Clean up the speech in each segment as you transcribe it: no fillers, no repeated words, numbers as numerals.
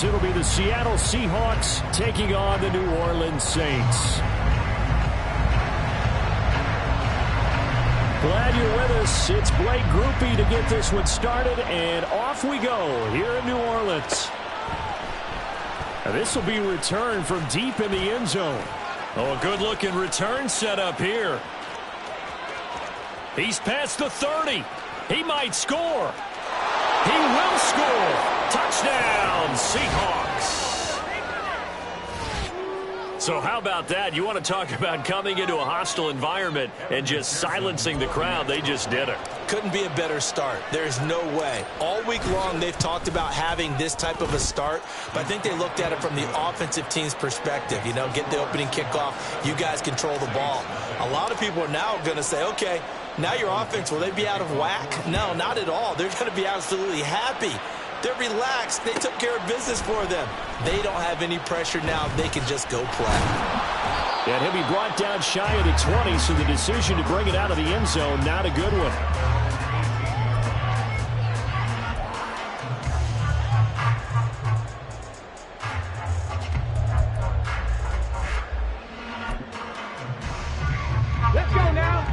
as it'll be the Seattle Seahawks taking on the New Orleans Saints. Glad you're with us. It's Blake Grupe to get this one started, and off we go here in New Orleans. This will be returned from deep in the end zone. Oh, a good-looking return setup here. He's past the 30. He might score. He will score. Touchdown, Seahawks. So how about that? You want to talk about coming into a hostile environment and just silencing the crowd. They just did it. Couldn't be a better start. There's no way. All week long they've talked about having this type of a start, but I think they looked at it from the offensive team's perspective. You know, get the opening kickoff. You guys control the ball. A lot of people are now going to say, okay, now your offense, will they be out of whack? No, not at all. They're going to be absolutely happy. They're relaxed. They took care of business for them. They don't have any pressure now. They can just go play. And he'll be brought down shy of the 20, so the decision to bring it out of the end zone, not a good one. Let's go now.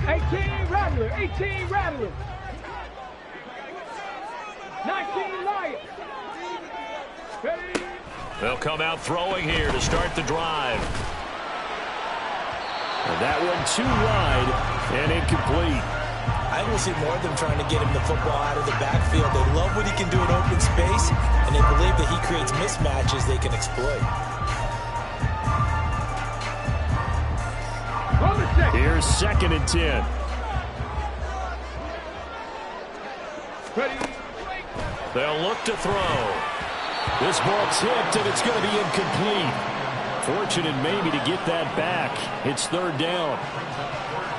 18 Rattler. 18 Rattler. 19 Lions. Ready? They'll come out throwing here to start the drive. And that one too wide and incomplete. I think we'll see more of them trying to get him the football out of the backfield. They love what he can do in open space, and they believe that he creates mismatches they can exploit. Here's 2nd and 10. Ready? They'll look to throw. This ball tipped, and it's going to be incomplete. Fortunate maybe to get that back. It's 3rd down.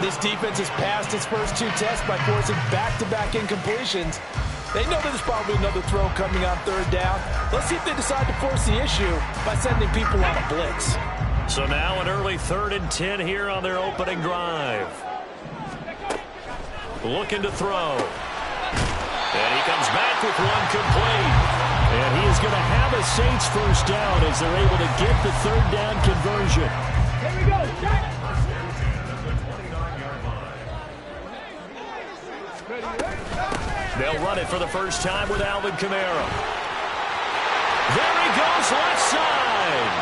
This defense has passed its first 2 tests by forcing back-to-back incompletions. They know there's probably another throw coming on 3rd down. Let's see if they decide to force the issue by sending people on a blitz. So now an early 3rd and 10 here on their opening drive. Looking to throw. And he comes back with one complete. And he is going to have a Saints first down as they're able to get the 3rd down conversion. Here we go. Jack. They'll run it for the first time with Alvin Kamara. There he goes, left side.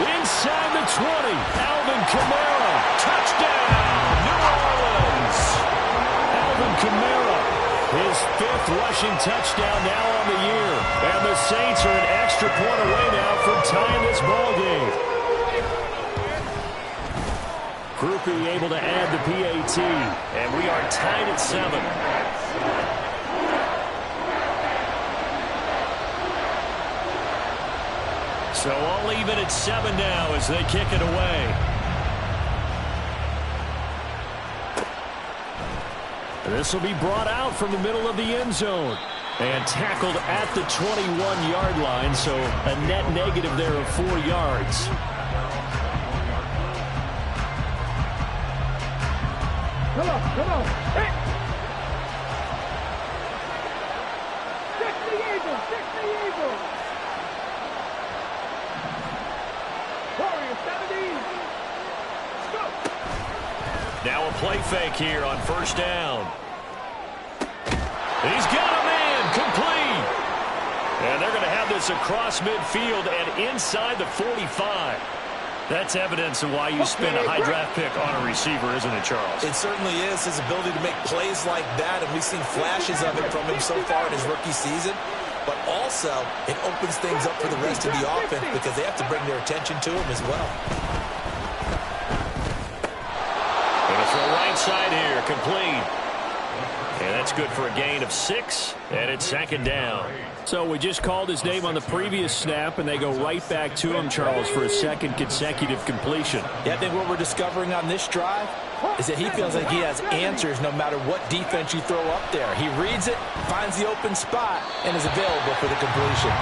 Inside the 20, Alvin Kamara. Touchdown, New Orleans. Alvin Kamara, his 5th rushing touchdown now on the year. And the Saints are an extra point away now from tying this ball game. Grupe able to add the PAT, and we are tied at 7. So all even at 7 now as they kick it away. This will be brought out from the middle of the end zone and tackled at the 21-yard line, so a net negative there of 4 yards. Come on, come on. Hey. 60 Eagles, 60 Eagles. Warriors, 70. Go. Now a play fake here on 1st down. He's got a man, complete. And they're going to have this across midfield and inside the 45. That's evidence of why you spend a high draft pick on a receiver, isn't it, Charles? It certainly is, his ability to make plays like that, and we've seen flashes of it from him so far in his rookie season. But also, it opens things up for the rest of the offense because they have to bring their attention to him as well. Going to throw right side here, complete. And that's good for a gain of 6, and it's 2nd down. So we just called his name on the previous snap, and they go right back to him, Charles, for a 2nd consecutive completion. Yeah, I think what we're discovering on this drive is that he feels like he has answers no matter what defense you throw up there. He reads it, finds the open spot, and is available for the completion.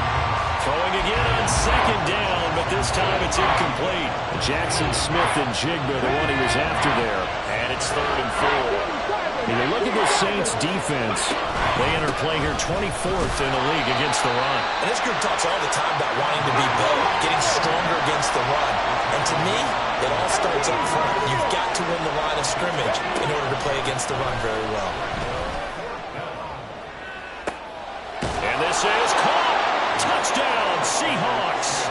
Throwing again on 2nd down, but this time it's incomplete. Jackson Smith and Jigba, the one he was after there. And it's 3rd and 4. And you look at the Saints defense. They enter play here 24th in the league against the run. And this group talks all the time about wanting to be better, getting stronger against the run. And to me, it all starts up front. You've got to win the line of scrimmage in order to play against the run very well. And this is caught. Touchdown, Seahawks.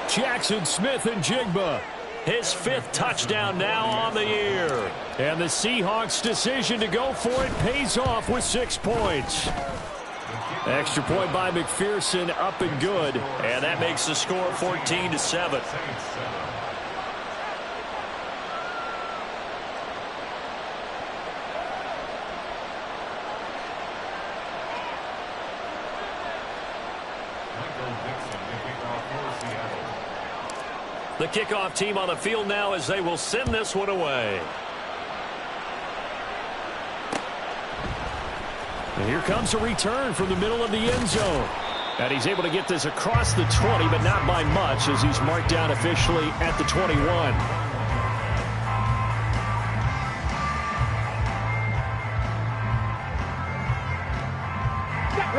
Jackson Smith-Njigba. His 5th touchdown now on the year. And the Seahawks' decision to go for it pays off with 6 points. Extra point by McPherson, up and good. And that makes the score 14-7. The kickoff team on the field now as they will send this one away. And here comes a return from the middle of the end zone. And he's able to get this across the 20, but not by much as he's marked down officially at the 21.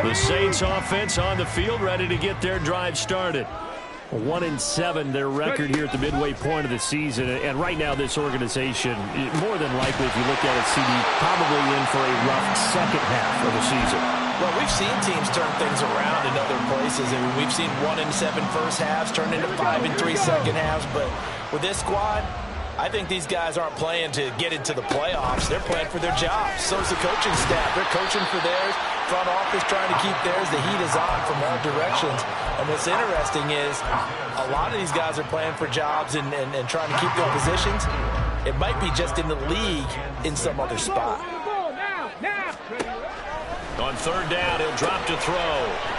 The Saints offense on the field, ready to get their drive started. 1-7, their record here at the midway point of the season. And right now, this organization, more than likely, if you look at it, CD, probably in for a rough second half of the season. Well, we've seen teams turn things around in other places. I mean, we've seen 1-7 first halves turn into 5-3 second halves. But with this squad, I think these guys aren't playing to get into the playoffs. They're playing for their jobs. So is the coaching staff. They're coaching for theirs. Front office trying to keep theirs. The heat is on from all directions. And what's interesting is a lot of these guys are playing for jobs and trying to keep their positions. It might be just in the league in some other spot. On 3rd down, he'll drop to throw.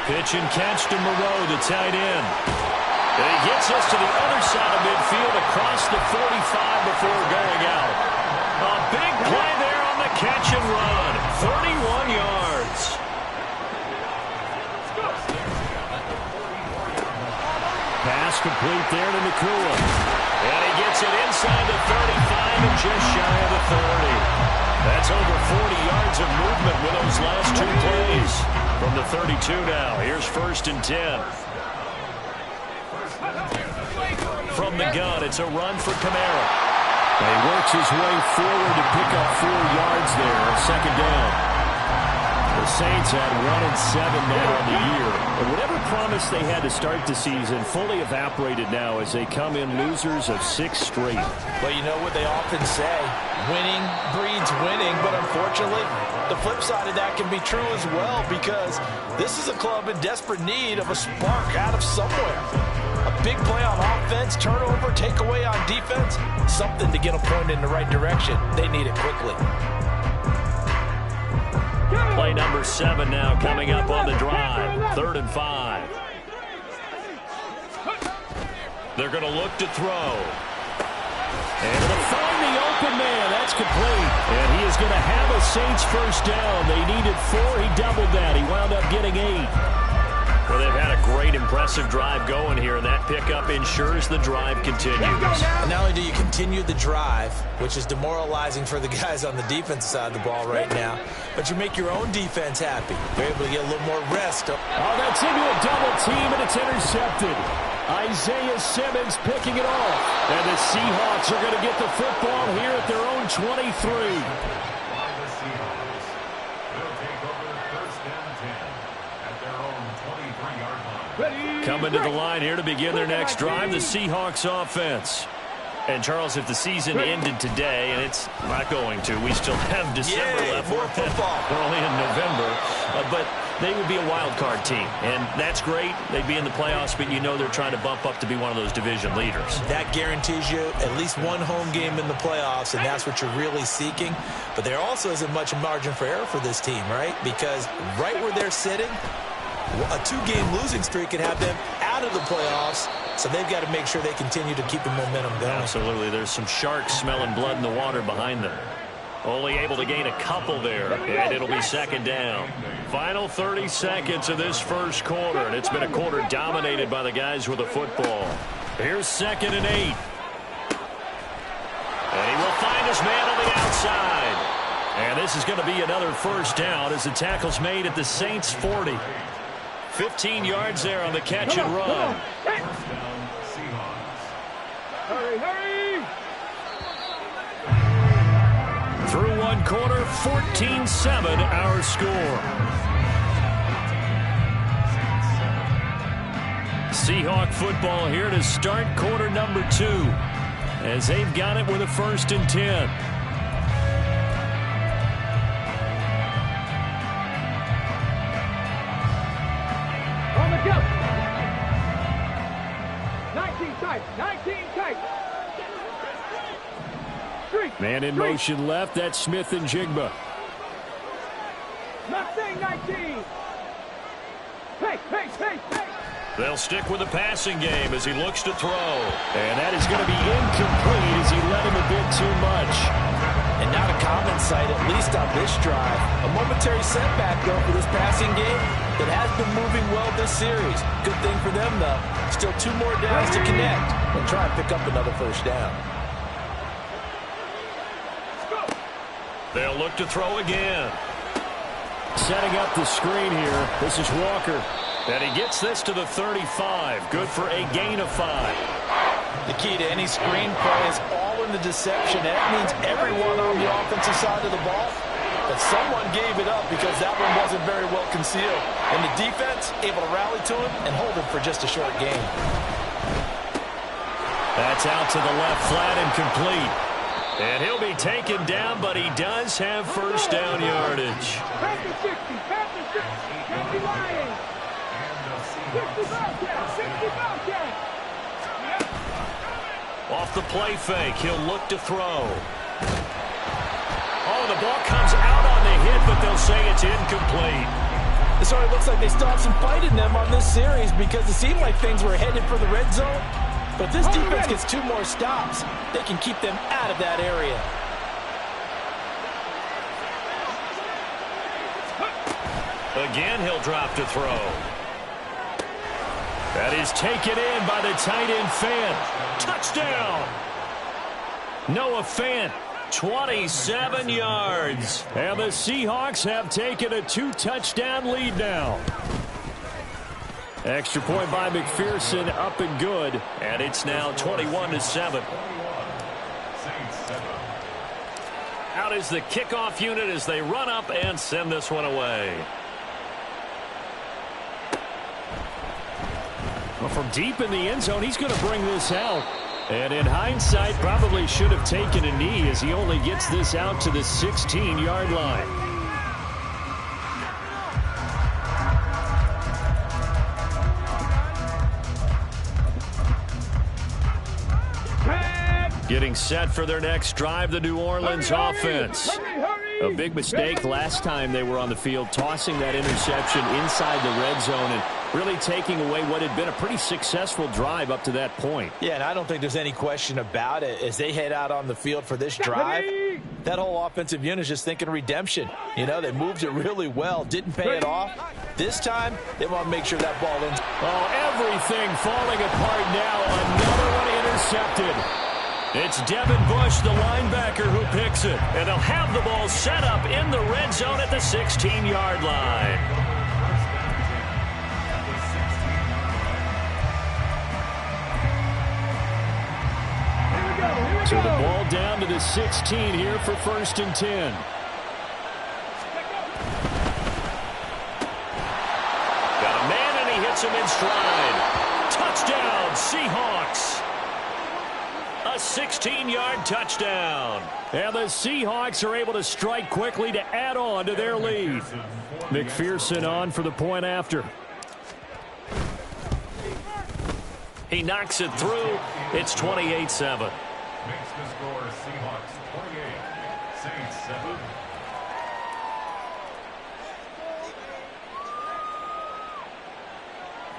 Pitch and catch to Moreau, the tight end. And he gets us to the other side of midfield across the 45 before going out. A big play there on the catch and run. 31 yards. Pass complete there to Nakua. And he gets it inside the 35 and just shy of the 30. That's over 40 yards of movement with those last 2 plays. From the 32 now, here's 1st and 10. From the gun, it's a run for Kamara. And he works his way forward to pick up 4 yards there on 2nd down. The Saints had 1-7 now on the year. And whatever promise they had to start the season fully evaporated now as they come in losers of 6 straight. Well, you know what they often say, winning breeds winning, but unfortunately, the flip side of that can be true as well because this is a club in desperate need of a spark out of somewhere. A big play on offense, turnover, takeaway on defense, something to get a point in the right direction. They need it quickly. Play number 7 now coming up on the drive. 3rd and 5. They're going to look to throw. And to find the open man. That's complete. And he is going to have a Saints first down. They needed 4. He doubled that. He wound up getting 8. Well, they've had a great, impressive drive going here, and that pickup ensures the drive continues. And not only do you continue the drive, which is demoralizing for the guys on the defensive side of the ball right now, but you make your own defense happy. They're able to get a little more rest. Oh, that's into a double team, and it's intercepted. Isaiah Simmons picking it off. And the Seahawks are going to get the football here at their own 23. Coming to the line here to begin their next drive, the Seahawks offense. And, Charles, if the season ended today, and it's not going to, we still have December left. More football. We're only in November. But they would be a wild card team. And that's great. They'd be in the playoffs, but you know they're trying to bump up to be one of those division leaders. That guarantees you at least one home game in the playoffs, and that's what you're really seeking. But there also isn't much margin for error for this team, right? Because right where they're sitting, a 2-game losing streak could have them out of the playoffs, so they've got to make sure they continue to keep the momentum going. Absolutely. There's some sharks smelling blood in the water behind them. Only able to gain a couple there, and it'll be 2nd down. Final 30 seconds of this first quarter, and it's been a quarter dominated by the guys with the football. Here's 2nd and 8. And he will find his man on the outside. And this is going to be another first down as the tackle's made at the Saints 40. 15 yards there on the catch and run. Hurry, hurry! Through one quarter, 14-7 our score. Seahawk football here to start quarter number 2 as they've got it with a 1st and 10. On the go! 19 tight, 19 tight! Man in motion left, that's Smith and Jigba. Mustang 19! Hey, hey, hey, hey! They'll stick with the passing game as he looks to throw. And that is going to be incomplete as he led him a bit too much. And not a common sight, at least on this drive. A momentary setback, though, for this passing game that has been moving well this series. Good thing for them, though. Still 2 more downs to connect and try and pick up another first down. They'll look to throw again. Setting up the screen here. This is Walker. And he gets this to the 35. Good for a gain of 5. The key to any screen play is all in the deception. That means everyone on the offensive side of the ball. But someone gave it up because that one wasn't very well concealed. And the defense able to rally to him and hold him for just a short gain. That's out to the left, flat and complete. And he'll be taken down, but he does have first down yardage. Panther 60, Panther 60, Candy Lions! 60 Bobcat, 60 Bobcat! Off the play fake, he'll look to throw. Oh, the ball comes out on the hit, but they'll say it's incomplete. So it looks like they still have some fight in them on this series because it seemed like things were headed for the red zone. But this defense gets 2 more stops. They can keep them out of that area. Again, he'll drop to throw. That is taken in by the tight end Fant. Touchdown! Noah Fant, 27 yards. And the Seahawks have taken a 2-touchdown lead now. Extra point by McPherson, up and good. And it's now 21-7. Out is the kickoff unit as they run up and send this one away. Well, from deep in the end zone, he's going to bring this out. And in hindsight, probably should have taken a knee as he only gets this out to the 16-yard line. Getting set for their next drive, the New Orleans offense. A big mistake last time they were on the field, tossing that interception inside the red zone and really taking away what had been a pretty successful drive up to that point. Yeah, and I don't think there's any question about it. As they head out on the field for this drive, that whole offensive unit is just thinking redemption. You know, they moved it really well, didn't pay it off. This time, they want to make sure that ball ends. Oh, everything falling apart now. Another one intercepted. It's Devin Bush, the linebacker, who picks it. And they'll have the ball set up in the red zone at the 16-yard line. So the ball down to the 16 here for 1st and 10. Got a man and he hits him in stride. Touchdown, Seahawks. A 16-yard touchdown. And the Seahawks are able to strike quickly to add on to their lead. McPherson on for the point after. He knocks it through. It's 28-7. Makes the score Seahawks 28, Saints 7.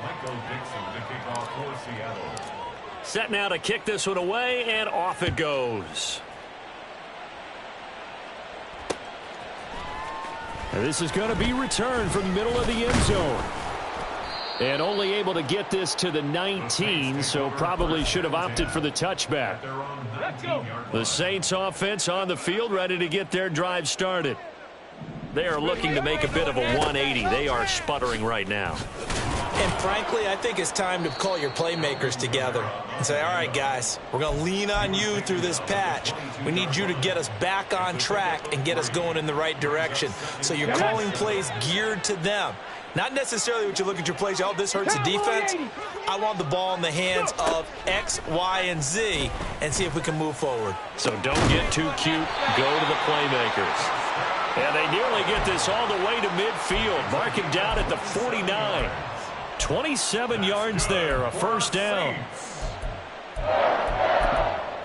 Michael Dixon to kick off for Seattle. Set now to kick this one away, and off it goes. And this is going to be returned from the middle of the end zone. And only able to get this to the 19, so probably should have opted for the touchback. The Saints offense on the field, ready to get their drive started. They are looking to make a bit of a 180. They are sputtering right now. And frankly, I think it's time to call your playmakers together and say, all right, guys, we're going to lean on you through this patch. We need you to get us back on track and get us going in the right direction. So you're calling plays geared to them. Not necessarily what you look at your plays, oh, this hurts the defense. I want the ball in the hands of X, Y, and Z and see if we can move forward. So don't get too cute. Go to the playmakers. And they nearly get this all the way to midfield. Marking down at the 49. 27 yards there, a first down.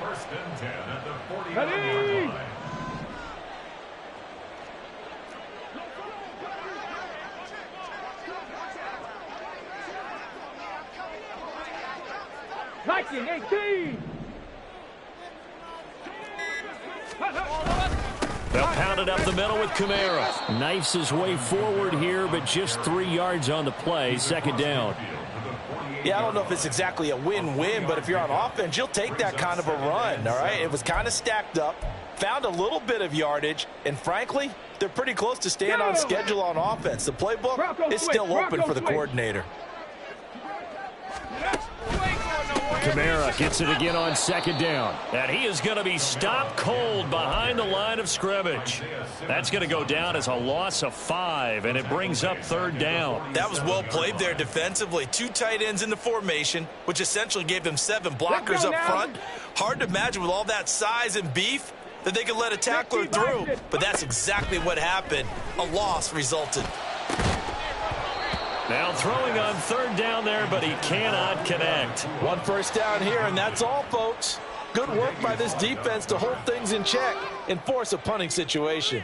First and 10 at the 49-yard line. Viking 18. They'll pound it up the middle with Kamara. Knifes his way forward here, but just 3 yards on the play. Second down. Yeah, I don't know if it's exactly a win-win, but if you're on offense, you'll take that kind of a run, all right? It was kind of stacked up, found a little bit of yardage, and frankly, they're pretty close to staying on schedule on offense. The playbook is still open for the coordinator. Kamara gets it again on second down. And he is going to be stopped cold behind the line of scrimmage. That's going to go down as a loss of 5, and it brings up third down. That was well played there defensively. 2 tight ends in the formation, which essentially gave them 7 blockers up front. Hard to imagine with all that size and beef that they could let a tackler through. But that's exactly what happened. A loss resulted. Now throwing on third down there, but he cannot connect. 1 first down here, and that's all, folks. Good work by this defense to hold things in check and force a punting situation.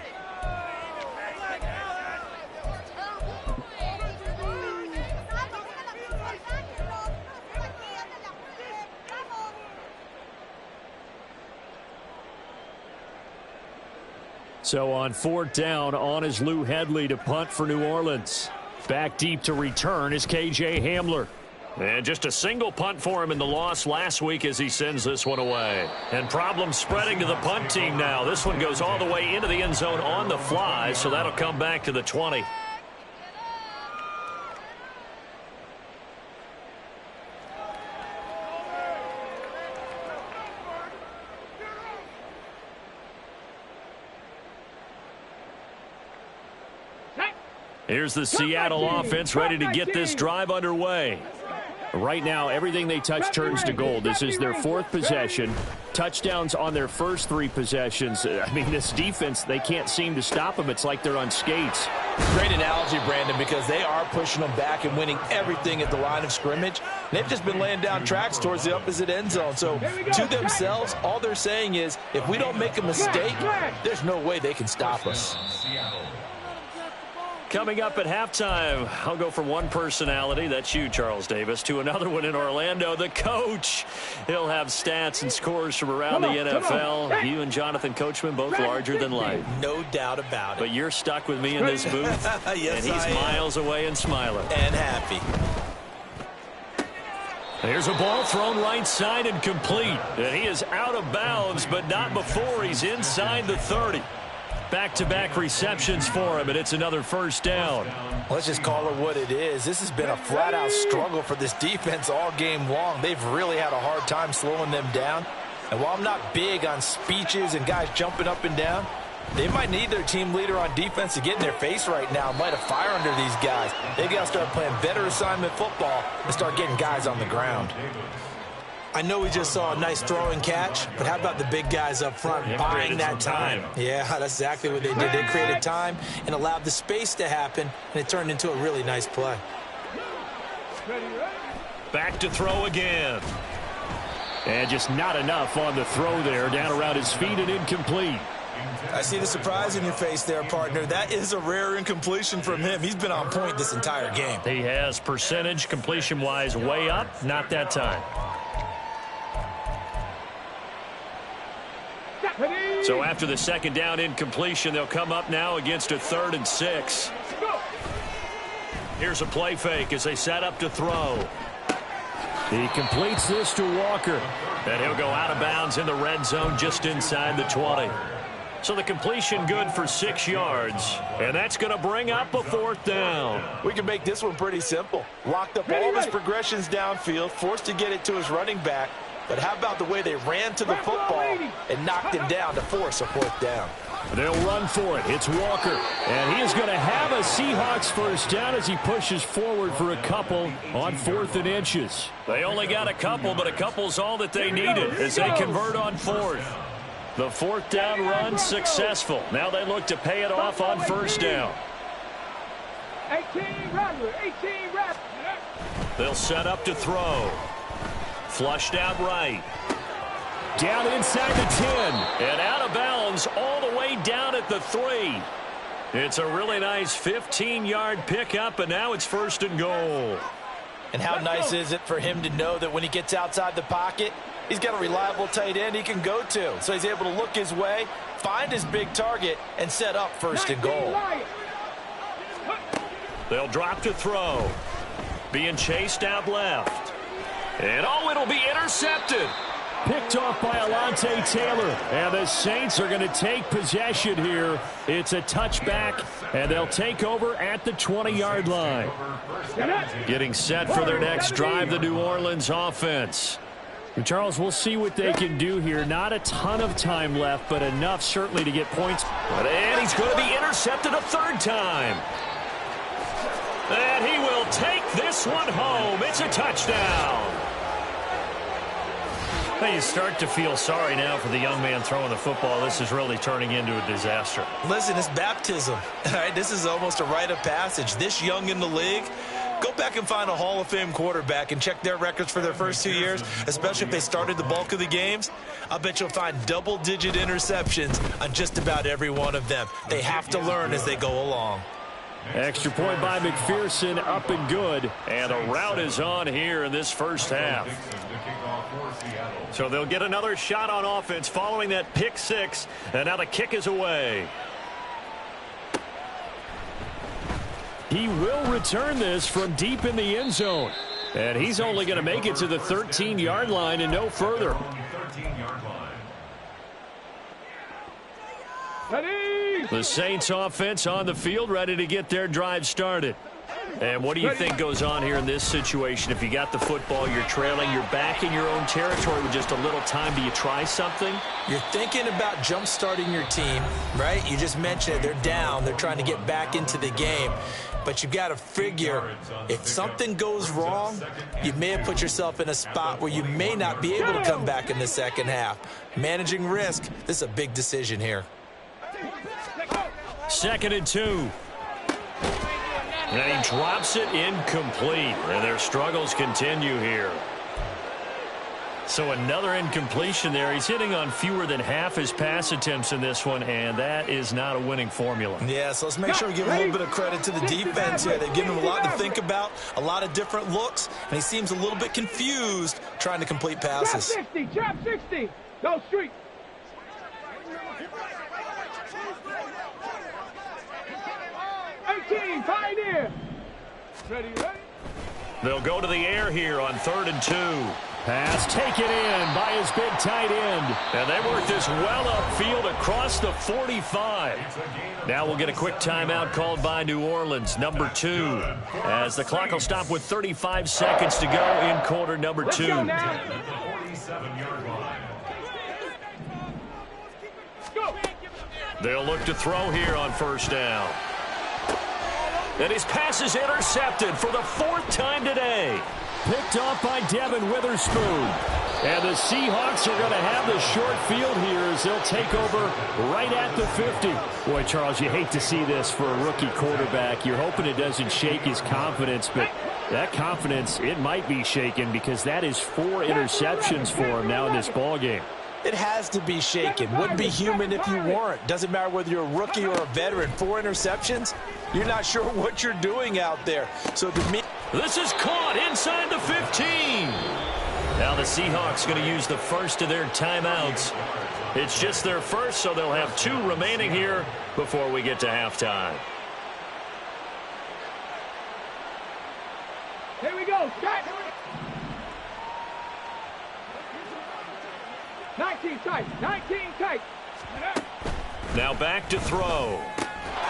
So on fourth down, on is Lou Hedley to punt for New Orleans. Back deep to return is KJ Hamler. And just a single punt for him in the loss last week as he sends this one away. And problems spreading to the punt team now. This one goes all the way into the end zone on the fly, so that'll come back to the 20. Here's the Seattle offense ready to get this drive underway. Right now, everything they touch turns to gold. This is their 4th possession. Touchdowns on their first 3 possessions. I mean, this defense, they can't seem to stop them. It's like they're on skates. Great analogy, Brandon, because they are pushing them back and winning everything at the line of scrimmage. They've just been laying down tracks towards the opposite end zone. So to themselves, all they're saying is, if we don't make a mistake, there's no way they can stop us. Coming up at halftime, I'll go from one personality, that's you, Charles Davis, to another one in Orlando, the coach. He'll have stats and scores from around the NFL. You and Jonathan Coachman, both larger than life. No doubt about it. But you're stuck with me in this booth, yes, and he's miles away and smiling. And happy. There's a ball thrown right side and complete. And he is out of bounds, but not before he's inside the 30. Back-to-back receptions for him, and it's another first down. Let's just call it what it is. This has been a flat-out struggle for this defense all game long. They've really had a hard time slowing them down. And while I'm not big on speeches and guys jumping up and down, they might need their team leader on defense to get in their face right now and light a fire under these guys. They've got to start playing better assignment football and start getting guys on the ground. I know we just saw a nice throwing catch, but how about the big guys up front buying that time? Yeah, that's exactly what they did. They created time and allowed the space to happen, and it turned into a really nice play. Back to throw again. And just not enough on the throw there. Down around his feet and incomplete. I see the surprise in your face there, partner. That is a rare incompletion from him. He's been on point this entire game. He has percentage completion-wise way up. Not that time. So after the second down incompletion, they'll come up now against a 3rd and 6. Here's a play fake as they set up to throw. He completes this to Walker. And he'll go out of bounds in the red zone just inside the 20. So the completion good for 6 yards. And that's going to bring up a 4th down. We can make this one pretty simple. Locked up all of his progressions downfield, forced to get it to his running back. But how about the way they ran to the football and knocked him down to force a 4th down? They'll run for it. It's Walker. And he is going to have a Seahawks first down as he pushes forward for a couple on 4th and inches. They only got a couple, but a couple's all that they needed as they convert on 4th. The 4th down run successful. Now they look to pay it off on 1st down. 18 reps. They'll set up to throw. Flushed out right. Down inside the 10. And out of bounds all the way down at the 3. It's a really nice 15-yard pickup, and now it's 1st and goal. And how nice is it for him to know that when he gets outside the pocket, he's got a reliable tight end he can go to. So he's able to look his way, find his big target, and set up 1st and goal. They'll drop to throw. Being chased out left. And it'll be intercepted. Picked off by Alontae Taylor. And the Saints are going to take possession here. It's a touchback, and they'll take over at the 20-yard line. Getting set for their next drive, the New Orleans offense. And Charles, we'll see what they can do here. Not a ton of time left, but enough certainly to get points. And he's going to be intercepted a 3rd time. And he will take this one home. It's a touchdown. Hey, you start to feel sorry now for the young man throwing the football. This is really turning into a disaster. Listen, it's baptism. All right, this is almost a rite of passage. This young in the league, go back and find a Hall of Fame quarterback and check their records for their first 2 years, especially if they started the bulk of the games. I'll bet you'll find double-digit interceptions on just about every one of them. They have to learn as they go along. Extra point by McPherson, up and good. And a rout is on here in this first half. So they'll get another shot on offense following that pick 6. And now the kick is away. He will return this from deep in the end zone. And he's only going to make it to the 13-yard line and no further. The Saints offense on the field, ready to get their drive started. And what do you think goes on here in this situation? If you got the football, you're trailing, you're back in your own territory with just a little time. Do you try something? You're thinking about jump-starting your team, right? You just mentioned it. They're down. They're trying to get back into the game. But you've got to figure, if something goes wrong, you may have put yourself in a spot where you may not be able to come back in the second half. Managing risk, this is a big decision here. 2nd and 2. And he drops it incomplete. And their struggles continue here. So another incompletion there. He's hitting on fewer than half his pass attempts in this one, and that is not a winning formula. Yeah, so let's make sure we give a little bit of credit to the defense here. They've given him a lot to think about, a lot of different looks, and he seems a little bit confused trying to complete passes. Trap 60. Go street. Pioneer. Ready. They'll go to the air here on 3rd and 2. Pass taken in by his big tight end. And they work this well upfield across the 45. Now we'll get a quick timeout called by New Orleans, number 2. As the clock will stop with 35 seconds to go in quarter number 2. They'll look to throw here on 1st down. And his pass is intercepted for the 4th time today. Picked off by Devin Witherspoon. And the Seahawks are going to have the short field here as they'll take over right at the 50. Boy, Charles, you hate to see this for a rookie quarterback. You're hoping it doesn't shake his confidence, but that confidence, it might be shaken because that is 4 interceptions for him now in this ballgame. It has to be shaken. Wouldn't be human if you weren't. Doesn't matter whether you're a rookie or a veteran. 4 interceptions, you're not sure what you're doing out there. So to me, this is caught inside the 15. Now the Seahawks going to use the first of their timeouts. It's just their first, so they'll have 2 remaining here before we get to halftime. 19 tight. 19 tight. Now back to throw.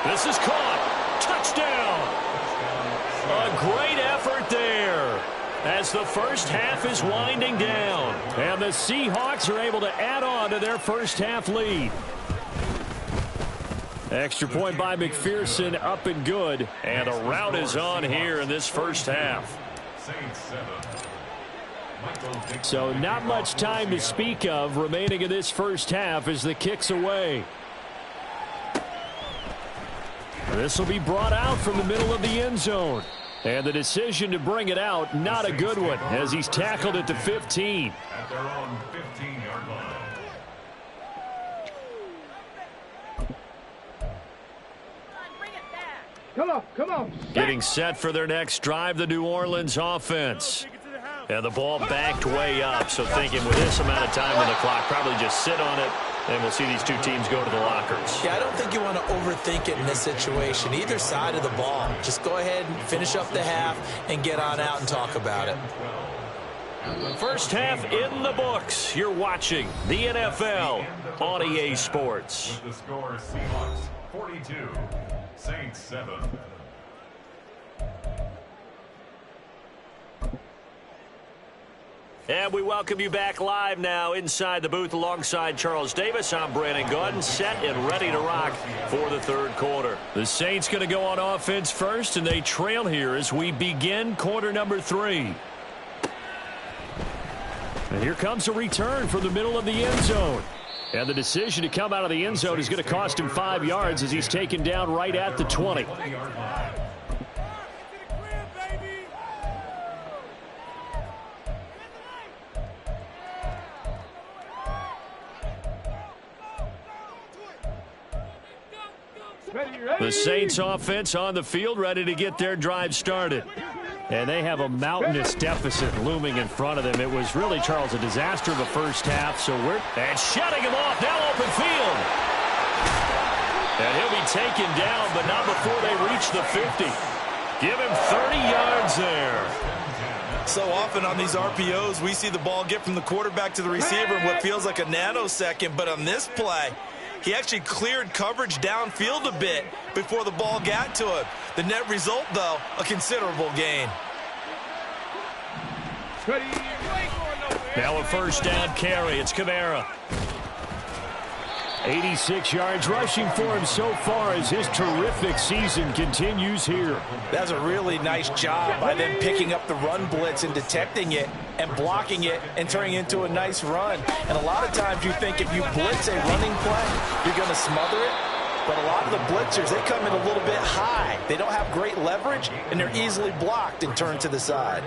This is caught. Touchdown. A great effort there as the first half is winding down. And the Seahawks are able to add on to their first half lead. Extra point by McPherson, up and good. And a rout is on here in this first half. So not much time to speak of remaining in this first half as the kick's away. This will be brought out from the middle of the end zone. And the decision to bring it out, not a good one, as he's tackled at the 15. At their own 15-yard line. Come on. Getting set for their next drive, the New Orleans offense. And the ball backed way up, so thinking with this amount of time on the clock, probably just sit on it, and we'll see these two teams go to the lockers. Yeah, I don't think you want to overthink it in this situation. Either side of the ball. Just go ahead and finish up the half and get on out and talk about it. First half in the books. You're watching the NFL on EA Sports. The score, Seahawks 42, Saints 7. And we welcome you back live now inside the booth alongside Charles Davis. I'm Brandon Gaudin, set and ready to rock for the third quarter. The Saints going to go on offense first, and they trail here as we begin quarter number 3. And here comes a return from the middle of the end zone. And the decision to come out of the end zone is going to cost him 5 yards as he's taken down right at the 20. The Saints offense on the field ready to get their drive started. And they have a mountainous deficit looming in front of them. It was really, Charles, a disaster of a first half. So we're shutting him off. Now open field. And he'll be taken down, but not before they reach the 50. Give him 30 yards there. So often on these RPOs, we see the ball get from the quarterback to the receiver in what feels like a nanosecond. But on this play, he actually cleared coverage downfield a bit before the ball got to him. The net result, though, a considerable gain. Now a first down carry. It's Kamara. 86 yards rushing for him so far as his terrific season continues here. That's a really nice job by them picking up the run blitz and detecting it and blocking it and turning it into a nice run. And a lot of times you think if you blitz a running play, you're going to smother it. But a lot of the blitzers, they come in a little bit high. They don't have great leverage, and they're easily blocked and turned to the side.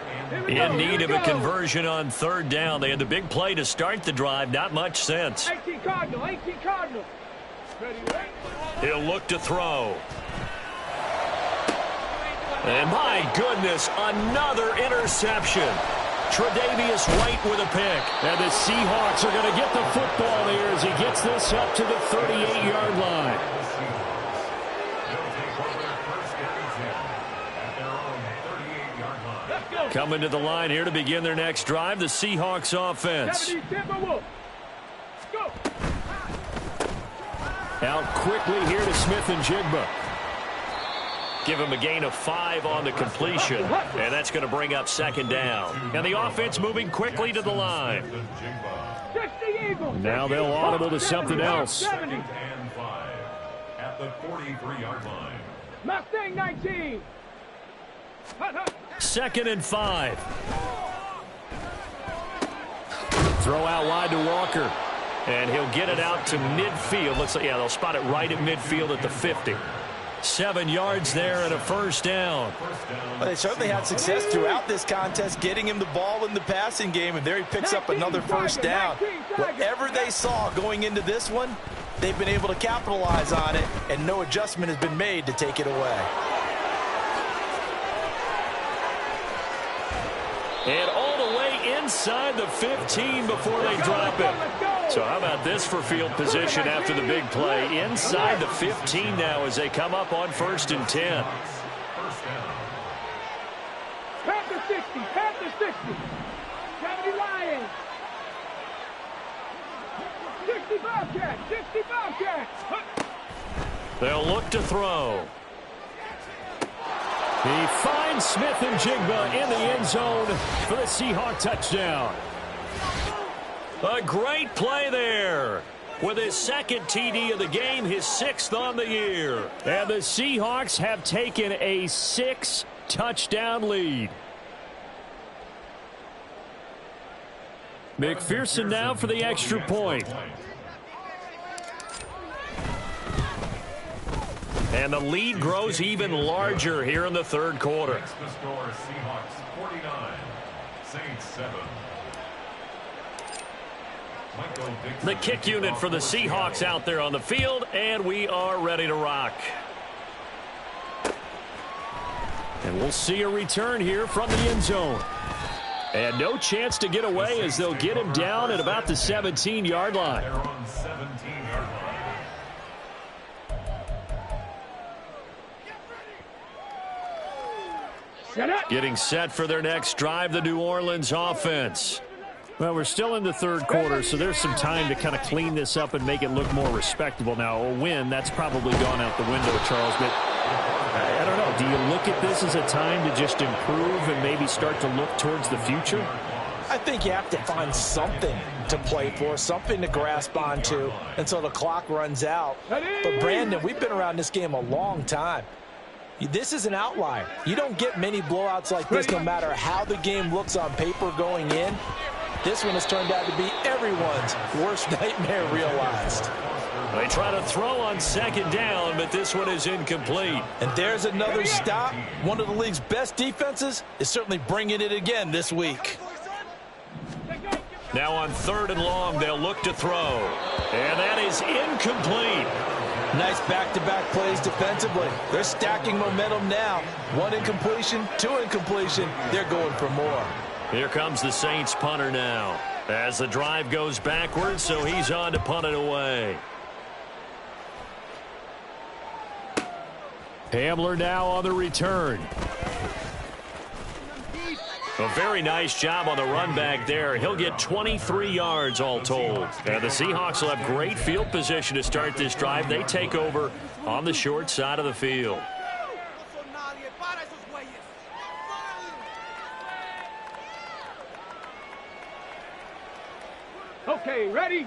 In need of a conversion on third down. They had the big play to start the drive. Not much sense. 18 Cardinal. He'll look to throw. And my goodness, another interception. Tre'Davious White with a pick. And the Seahawks are going to get the football here as he gets this up to the 38-yard line. Coming to the line here to begin their next drive, the Seahawks offense. Out quickly here to Smith-Njigba. Give him a gain of 5 on the completion, and that's going to bring up second down. And the offense moving quickly to the line. Now they'll audible to something else. And 5 at the 43-yard line. Mustang 19. 2nd and 5. Throw out wide to Walker. And he'll get it out to midfield. Looks like, yeah, they'll spot it right at midfield at the 50. 7 yards there and a first down. Well, they certainly had success throughout this contest, getting him the ball in the passing game, and there he picks up another first down. Whatever they saw going into this one, they've been able to capitalize on it, and no adjustment has been made to take it away. And all the way inside the 15 before they drop it. So how about this for field position after the big play? Inside the 15 now as they come up on 1st and 10. Panther 60. 70 Lions. 60 Bobcats. 60 Bobcats. They'll look to throw. He finds Smith and Jigba in the end zone for the Seahawk touchdown. A great play there. With his second TD of the game, his 6th on the year. And the Seahawks have taken a 6-touchdown lead. McPherson now for the extra point. And the lead grows even larger here in the third quarter. Makes the score Seahawks 49, Saints 7. The kick unit for the Seahawks out there on the field, and we are ready to rock. And we'll see a return here from the end zone. And no chance to get away as they'll get him down at about the 17-yard line. They're on 17-yard line. Getting set for their next drive, the New Orleans offense. Well, we're still in the third quarter, so there's some time to kind of clean this up and make it look more respectable. Now, a win, that's probably gone out the window, Charles, but I don't know. Do you look at this as a time to just improve and maybe start to look towards the future? I think you have to find something to play for, something to grasp onto until the clock runs out. But, Brandon, we've been around this game a long time. This is an outlier. You don't get many blowouts like this no matter how the game looks on paper going in. This one has turned out to be everyone's worst nightmare realized. They try to throw on second down, but this one is incomplete. And there's another stop. One of the league's best defenses is certainly bringing it again this week. Now on 3rd and long, they'll look to throw. And that is incomplete. Nice back-to-back plays defensively. They're stacking momentum now. 1 incompletion, 2 incompletion. They're going for more. Here comes the Saints punter now. As the drive goes backwards, so he's on to punt it away. Hamler now on the return. A very nice job on the run back there. He'll get 23 yards all told. And the Seahawks will have great field position to start this drive. They take over on the short side of the field. Okay, ready?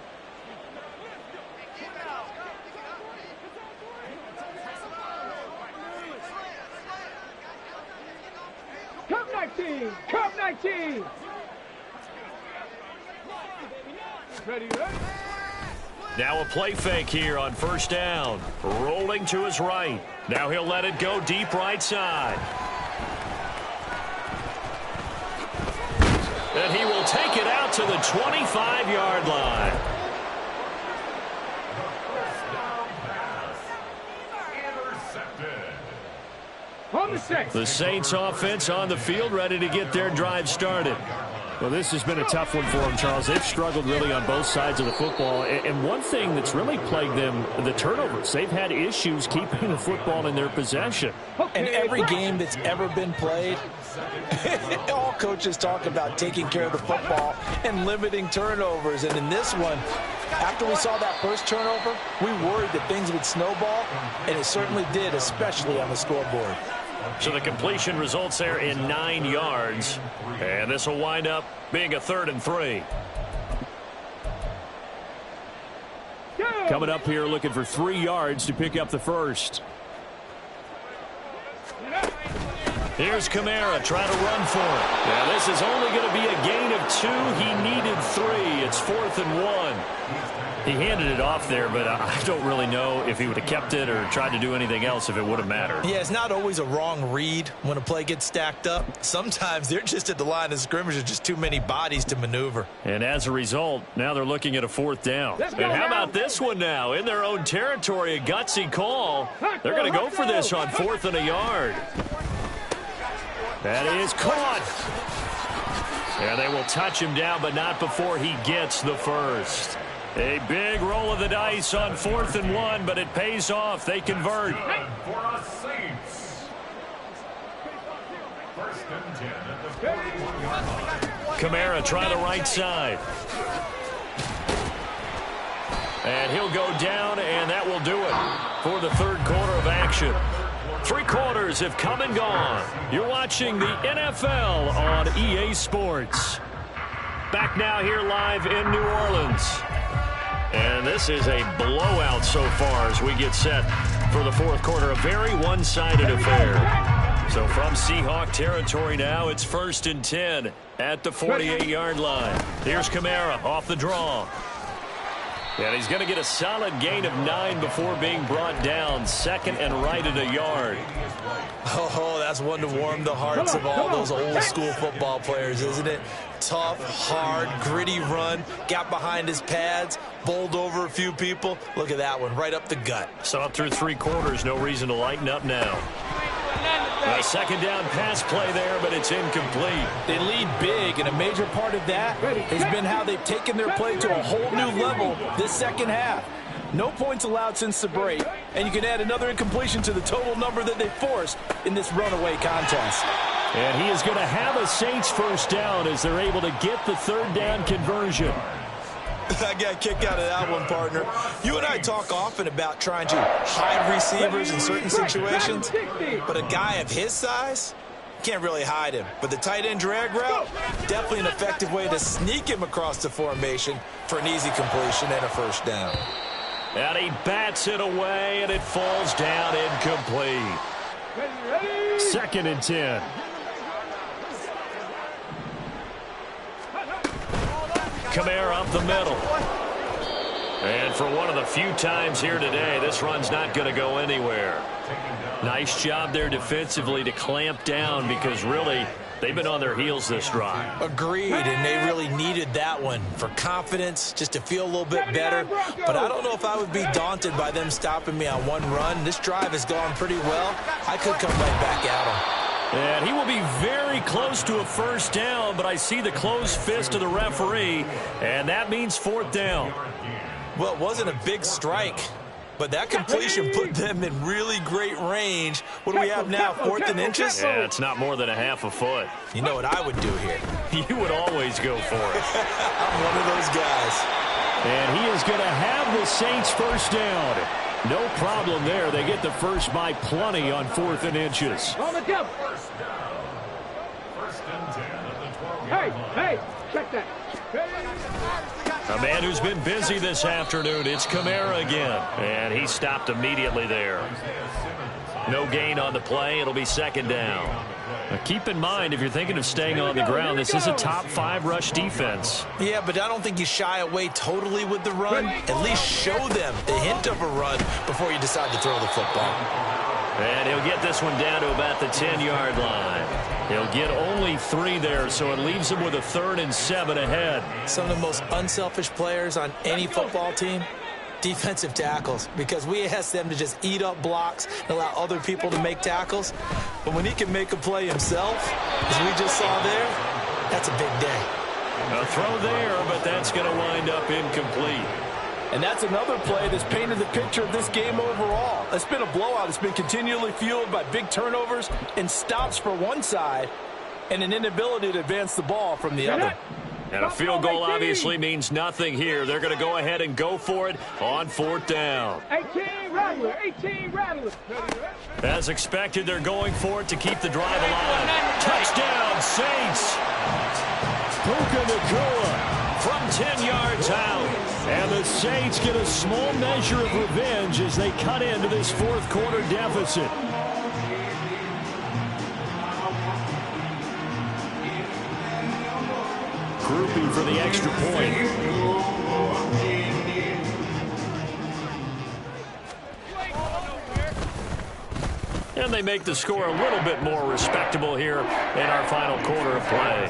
Come 19! Come 19! Ready, ready? Now a play fake here on 1st down. Rolling to his right. Now he'll let it go deep right side. And he will take it out to the 25-yard line. On the 6. The Saints offense on the field ready to get their drive started. Well, this has been a tough one for them, Charles. They've struggled really on both sides of the football. And one thing that's really plagued them, the turnovers. They've had issues keeping the football in their possession. And every game that's ever been played, all coaches talk about taking care of the football and limiting turnovers. And in this one, after we saw that first turnover, we worried that things would snowball, and it certainly did, especially on the scoreboard. So the completion results there in 9 yards. And this will wind up being a 3rd and 3. Coming up here looking for 3 yards to pick up the first. Here's Kamara trying to run for it. Now this is only going to be a gain of 2. He needed 3. It's 4th and 1. He handed it off there, but I don't really know if he would have kept it or tried to do anything else if it would have mattered. Yeah, it's not always a wrong read when a play gets stacked up. Sometimes they're just at the line of scrimmage. There's just too many bodies to maneuver. And as a result, now they're looking at a 4th down. And how about this one now? In their own territory, a gutsy call. They're going to go for this on 4th and a yard. That is caught. And they will touch him down, but not before he gets the first. A big roll of the dice on 4th and 1, but it pays off. They convert. For us Saints. 1st and 10 at the 41-yard line. Kamara try the right side. And he'll go down, and that will do it for the third quarter of action. 3 quarters have come and gone. You're watching the NFL on EA Sports. Back now here live in New Orleans. And this is a blowout so far as we get set for the fourth quarter. A very one-sided affair. So from Seahawk territory now, it's 1st and 10 at the 48-yard line. Here's Kamara off the draw. And he's going to get a solid gain of 9 before being brought down. 2nd and right at a yard. Oh, that's one to warm the hearts of all those old-school football players, isn't it? Tough, hard, gritty run. Got behind his pads, bowled over a few people. Look at that one, right up the gut. So through 3 quarters, no reason to lighten up now. A 2nd down pass play there, but it's incomplete. They lead big, and a major part of that has been how they've taken their play to a whole new level this second half. No points allowed since the break, and you can add another incompletion to the total number that they forced in this runaway contest. And he is going to have a Saints first down as they're able to get the 3rd down conversion. I got a kick out of that one, partner. You and I talk often about trying to hide receivers in certain situations, but a guy of his size can't really hide him. But the tight end drag route, definitely an effective way to sneak him across the formation for an easy completion and a first down. And he bats it away, and it falls down incomplete. 2nd and 10. Kamara up the middle. And for one of the few times here today, this run's not going to go anywhere. Nice job there defensively to clamp down because really they've been on their heels this drive. Agreed, and they really needed that one for confidence, just to feel a little bit better. But I don't know if I would be daunted by them stopping me on one run. This drive has gone pretty well. I could come right back at them. And he will be very close to a first down, but I see the closed fist of the referee, and that means 4th down. Well, it wasn't a big strike, but that completion put them in really great range. What do we have now, 4th and inches? Yeah, it's not more than a half a foot. You know what I would do here? You would always go for it. I'm one of those guys. And he is going to have the Saints first down. No problem there. They get the first by plenty on 4th and inches. On the jump. Hey, check that. A man who's been busy this afternoon. It's Kamara again. And he stopped immediately there. No gain on the play. It'll be 2nd down. Now keep in mind, if you're thinking of staying on the ground, this is a top 5 rush defense. Yeah, but I don't think you shy away totally with the run. At least show them the hint of a run before you decide to throw the football. And he'll get this one down to about the 10-yard line. He'll get only 3 there, so it leaves him with a 3rd and 7 ahead. Some of the most unselfish players on any football team, defensive tackles, because we ask them to just eat up blocks and allow other people to make tackles. But when he can make a play himself, as we just saw there, that's a big day. A throw there, but that's going to wind up incomplete. And that's another play that's painted the picture of this game overall. It's been a blowout. It's been continually fueled by big turnovers and stops for one side and an inability to advance the ball from the other. And a field goal obviously means nothing here. They're going to go ahead and go for it on 4th down. 18 Rattler, 18 Rattler. As expected, they're going for it to keep the drive alive. Touchdown, Saints. Puka Nacua from 10 yards out. And the Saints get a small measure of revenge as they cut into this 4th quarter deficit. Grouping for the extra point. And they make the score a little bit more respectable here in our final quarter of play.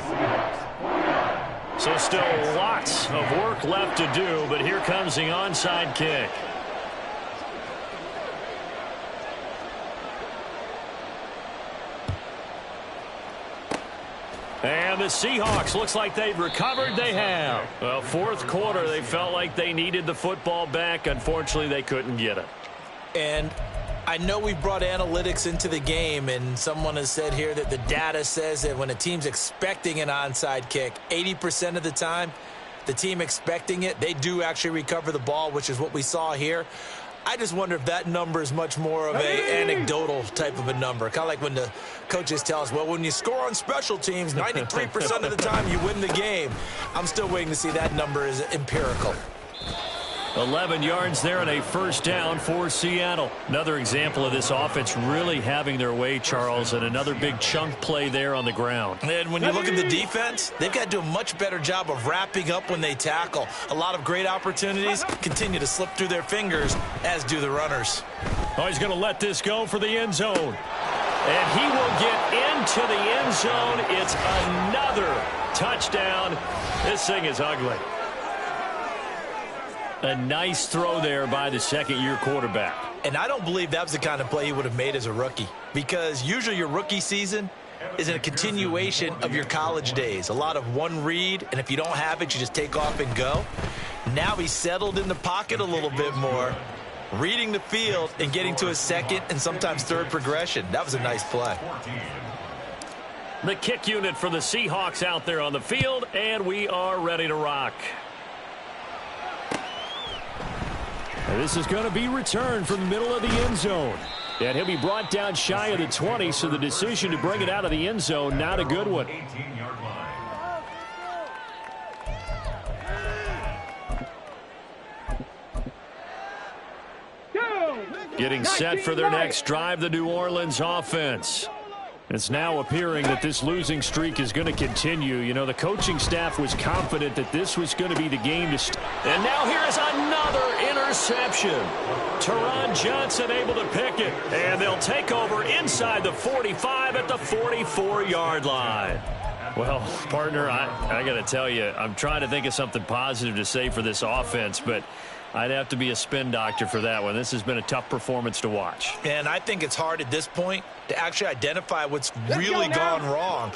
So still lots of work left to do, but here comes the onside kick. And the Seahawks, looks like they've recovered. They have. Well, 4th quarter, they felt like they needed the football back. Unfortunately, they couldn't get it. And I know we brought analytics into the game, and someone has said here that the data says that when a team's expecting an onside kick, 80% of the time, the team expecting it, they do actually recover the ball, which is what we saw here. I just wonder if that number is much more of a anecdotal type of a number. Kind of like when the coaches tell us, well, when you score on special teams, 93% of the time you win the game. I'm still waiting to see that number is empirical. 11 yards there and a first down for Seattle. Another example of this offense really having their way, Charles, and another big chunk play there on the ground. And when you look at the defense, they've got to do a much better job of wrapping up when they tackle. A lot of great opportunities continue to slip through their fingers, as do the runners. Oh, he's going to let this go for the end zone. And he will get into the end zone. It's another touchdown. This thing is ugly. A nice throw there by the second-year quarterback. And I don't believe that was the kind of play he would have made as a rookie, because usually your rookie season is a continuation of your college days. A lot of one read, and if you don't have it, you just take off and go. Now he's settled in the pocket a little bit more, reading the field and getting to his second and sometimes third progression. That was a nice play. The kick unit for the Seahawks out there on the field, and we are ready to rock. This is going to be returned from the middle of the end zone. And he'll be brought down shy of the 20, so the decision to bring it out of the end zone, not a good one. 18-yard line. Getting set for their next drive, the New Orleans offense. It's now appearing that this losing streak is going to continue. You know, the coaching staff was confident that this was going to be the game to and now here is another interception. Teron Johnson able to pick it, and they'll take over inside the 45 at the 44-yard line. Well, partner, I got to tell you, I'm trying to think of something positive to say for this offense, but I'd have to be a spin doctor for that one. This has been a tough performance to watch. And I think it's hard at this point to actually identify what's really gone wrong.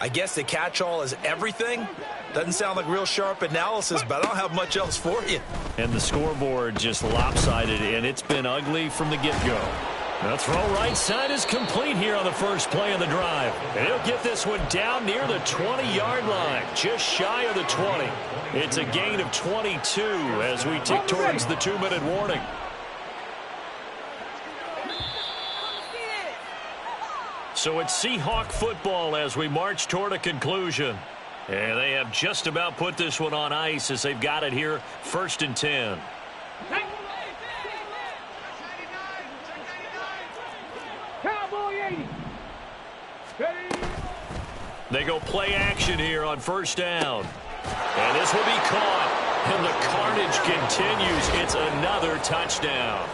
I guess the catch-all is everything. Doesn't sound like real sharp analysis, but I don't have much else for you. And the scoreboard just lopsided, and it's been ugly from the get-go. The throw right side is complete here on the first play of the drive. And he'll get this one down near the 20-yard line, just shy of the 20. It's a gain of 22 as we tick towards the 2-minute warning. So it's Seahawk football as we march toward a conclusion. And they have just about put this one on ice as they've got it here, 1st and 10. They go play action here on 1st down. And this will be caught. And the carnage continues. It's another touchdown.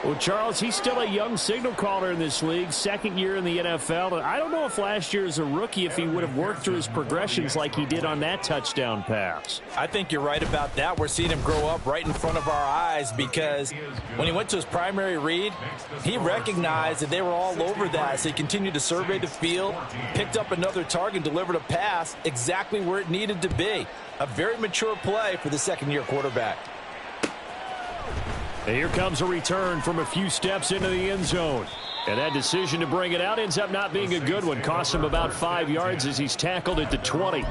Well, Charles, he's still a young signal caller in this league, second year in the NFL. I don't know if last year as a rookie if he would have worked through his progressions like he did on that touchdown pass. I think you're right about that. We're seeing him grow up right in front of our eyes because when he went to his primary read, he recognized that they were all over that. So he continued to survey the field, picked up another target, delivered a pass exactly where it needed to be. A very mature play for the second-year quarterback. And here comes a return from a few steps into the end zone. And that decision to bring it out ends up not being a good one. Cost him about 5 yards as he's tackled at the 20.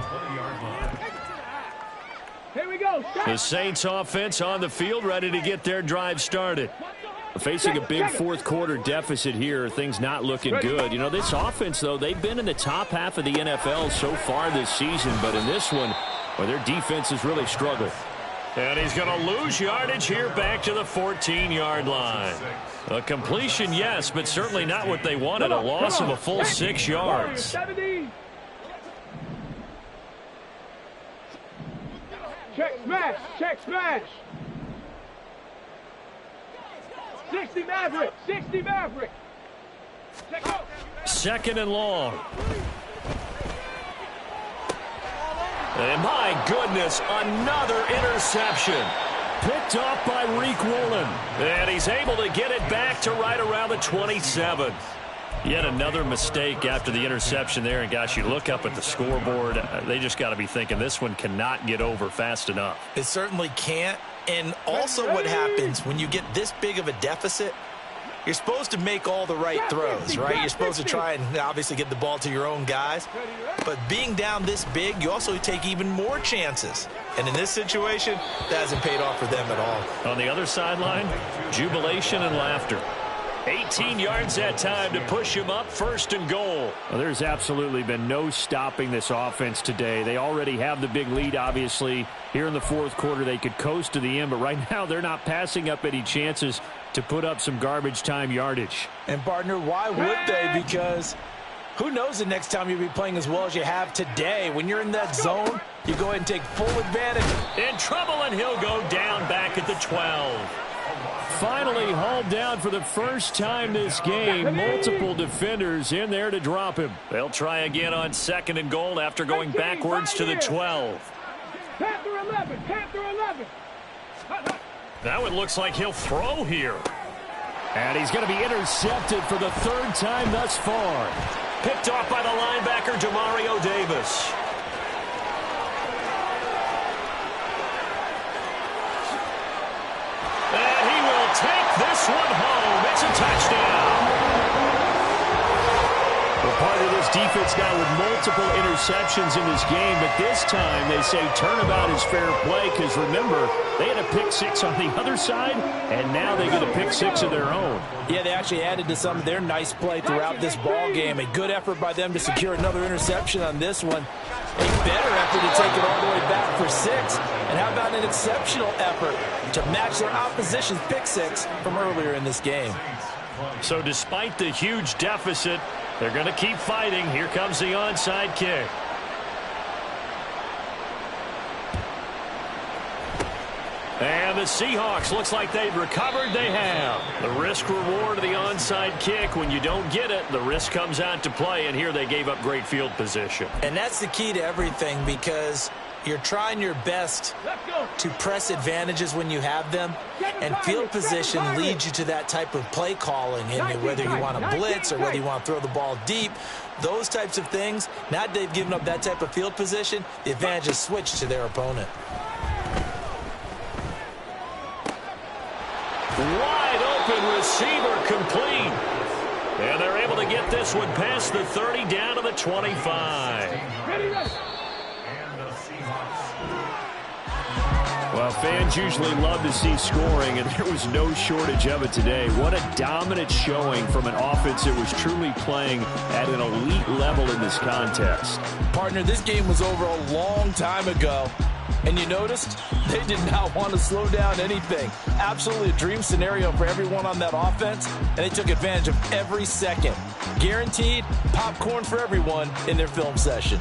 Here we go. The Saints offense on the field ready to get their drive started. Facing a big fourth-quarter deficit here, things not looking good. You know, this offense, though, they've been in the top half of the NFL so far this season. But in this one, well, their defense has really struggled. And he's going to lose yardage here back to the 14-yard line. A completion, yes, but certainly not what they wanted. A loss of a full 6 yards. Check smash. Check smash. 60 Maverick. 60 Maverick. Check out. 2nd and long. And my goodness, another interception. Picked off by Reek Woolen. And he's able to get it back to right around the 27. Yet another mistake after the interception there. And gosh, you look up at the scoreboard, they just got to be thinking this one cannot get over fast enough. It certainly can't. And also what happens when you get this big of a deficit, you're supposed to make all the right throws, right? You're supposed to try and obviously get the ball to your own guys. But being down this big, you also take even more chances. And in this situation, that hasn't paid off for them at all. On the other sideline, jubilation and laughter. 18 yards that time to push him up, 1st and goal. Well, there's absolutely been no stopping this offense today. They already have the big lead, obviously. Here in the 4th quarter, they could coast to the end, but right now they're not passing up any chances to put up some garbage time yardage. And, partner, why would they? Because who knows the next time you'll be playing as well as you have today. When you're in that zone, you go ahead and take full advantage. In trouble, and he'll go down back at the 12. Finally hauled down for the first time this game. Multiple defenders in there to drop him. They'll try again on 2nd and goal after going backwards to the 12. Panther 11, Panther 11. Now it looks like he'll throw here. And he's going to be intercepted for the 3rd time thus far. Picked off by the linebacker, Demario Davis. And he will take this one home. It's a touchdown. Well, part of this defense now with multiple interceptions in this game, but this time they say turnabout is fair play because, remember, they had a pick 6 on the other side, and now they get a pick 6 of their own. Yeah, they actually added to some of their nice play throughout this ball game. A good effort by them to secure another interception on this one. A better effort to take it all the way back for 6. And how about an exceptional effort to match their opposition's pick 6 from earlier in this game? So despite the huge deficit, they're going to keep fighting. Here comes the onside kick. And the Seahawks, looks like they've recovered. They have. The risk reward of the onside kick. When you don't get it, the risk comes out to play, and here they gave up great field position. And that's the key to everything, because you're trying your best to press advantages when you have them, and field position leads you to that type of play calling, and whether you want to blitz or whether you want to throw the ball deep, those types of things. Now they've given up that type of field position, the advantage is switched to their opponent. Wide open receiver complete. And they're able to get this one past the 30 down to the 25. Well, fans usually love to see scoring, and there was no shortage of it today. What a dominant showing from an offense that was truly playing at an elite level in this contest. Partner, this game was over a long time ago. And you noticed they did not want to slow down anything. Absolutely a dream scenario for everyone on that offense, and they took advantage of every second. Guaranteed popcorn for everyone in their film session.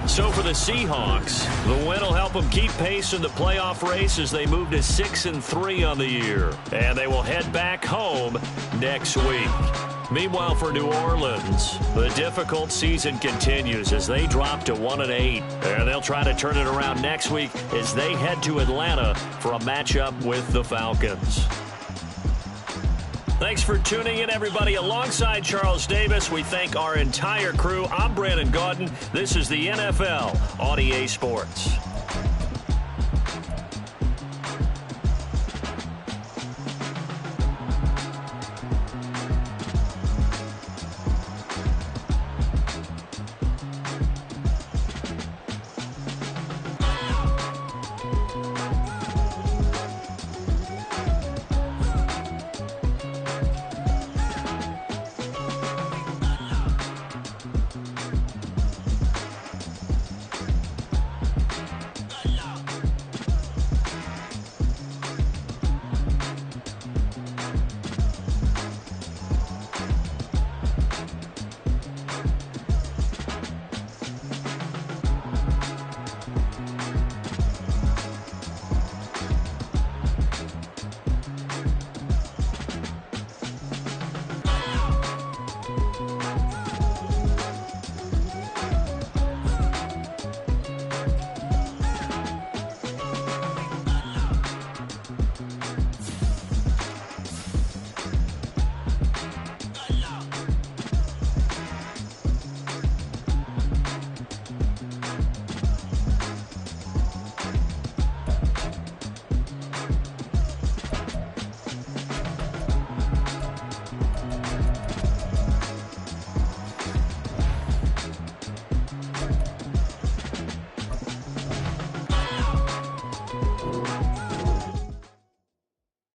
So for the Seahawks, the win will help them keep pace in the playoff race as they move to 6-3 on the year. And they will head back home next week. Meanwhile, for New Orleans, the difficult season continues as they drop to 1-8. And they'll try to turn it around next week as they head to Atlanta for a matchup with the Falcons. Thanks for tuning in, everybody. Alongside Charles Davis, we thank our entire crew. I'm Brandon Gaudin. This is the NFL on EA Sports.